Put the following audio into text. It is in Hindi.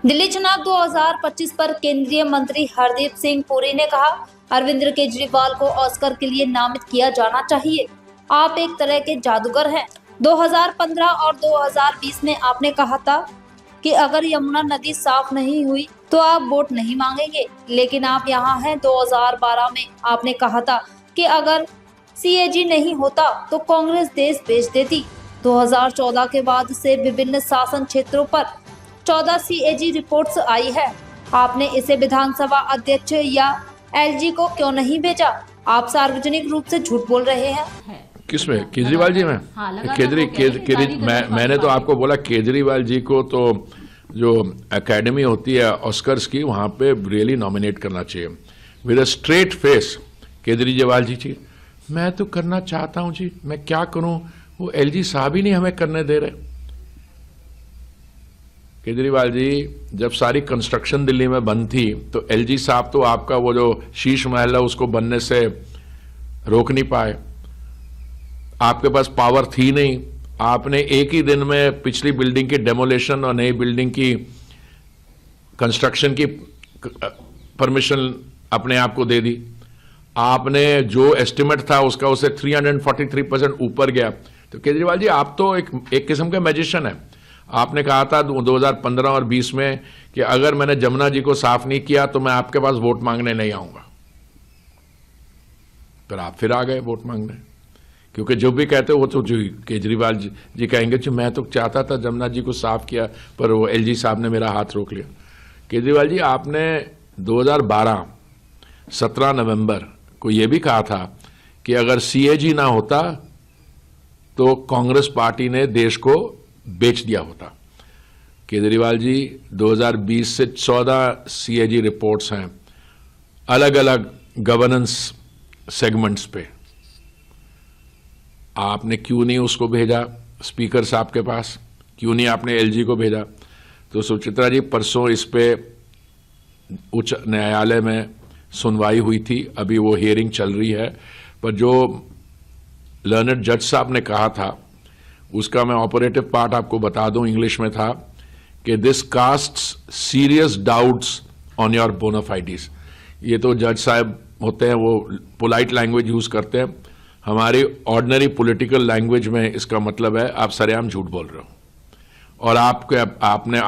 दिल्ली चुनाव 2025 पर केंद्रीय मंत्री हरदीप सिंह पुरी ने कहा, अरविंद केजरीवाल को ऑस्कर के लिए नामित किया जाना चाहिए। आप एक तरह के जादूगर हैं। 2015 और 2020 में आपने कहा था कि अगर यमुना नदी साफ नहीं हुई तो आप वोट नहीं मांगेंगे, लेकिन आप यहाँ हैं। 2012 में आपने कहा था कि अगर सीएजी नहीं होता तो कांग्रेस देश बेच देती। 2014 के बाद से विभिन्न शासन क्षेत्रों पर 14 सीएजी रिपोर्ट्स आई है। आपने इसे विधानसभा अध्यक्ष या एलजी को क्यों नहीं भेजा? आप सार्वजनिक रूप से झूठ बोल रहे हैं। किसमें? केजरीवाल जी में? हाँ, मैंने तो आपको बोला केजरीवाल जी को तो जो एकेडमी होती है ऑस्कर्स की, वहां पे रियली नॉमिनेट करना चाहिए with a straight face. Kejriwal ji मैं तो करना चाहता हूं जी, मैं क्या करूं, वो एलजी साहब ही नहीं हमें करने दे रहे। केजरीवाल जी, जब सारी कंस्ट्रक्शन दिल्ली में बंद थी तो एलजी साहब तो आपका वो जो शीश महल है उसको बनने से रोक नहीं पाए। आपके पास पावर थी नहीं, आपने एक ही दिन में पिछली बिल्डिंग की डेमोलेशन और नई बिल्डिंग की कंस्ट्रक्शन की परमिशन अपने आप को दे दी। आपने जो एस्टिमेट था उसका उसे 343% ऊपर गया। तो केजरीवाल जी, आप तो एक किस्म के मैजिशियन है। आपने कहा था 2015 और 20 में कि अगर मैंने जमुना जी को साफ नहीं किया तो मैं आपके पास वोट मांगने नहीं आऊंगा। फिर आप फिर आ गए वोट मांगने, क्योंकि जो भी कहते वो तो केजरीवाल जी कहेंगे कि मैं तो चाहता था जमुना जी को साफ किया पर वो एलजी साहब ने मेरा हाथ रोक लिया। केजरीवाल जी, आपने 2012 17 नवंबर को यह भी कहा था कि अगर सीएजी ना होता तो कांग्रेस पार्टी ने देश को बेच दिया होता। केजरीवाल जी, 2020 से 14 सीएजी रिपोर्ट्स हैं अलग अलग गवर्नेंस सेगमेंट्स पे। आपने क्यों नहीं उसको भेजा स्पीकर साहब के पास? क्यों नहीं आपने एलजी को भेजा? तो सुचित्रा जी, परसों इस पे उच्च न्यायालय में सुनवाई हुई थी, अभी वो हियरिंग चल रही है। पर जो लर्नड जज साहब ने कहा था उसका मैं ऑपरेटिव पार्ट आपको बता दूं, इंग्लिश में था कि this casts serious doubts on your bonafides. ये तो जज साहब होते हैं, वो पोलाइट लैंग्वेज यूज करते हैं। हमारी ऑर्डिनरी पॉलिटिकल लैंग्वेज में इसका मतलब है आप सरेआम झूठ बोल रहे हो और आपने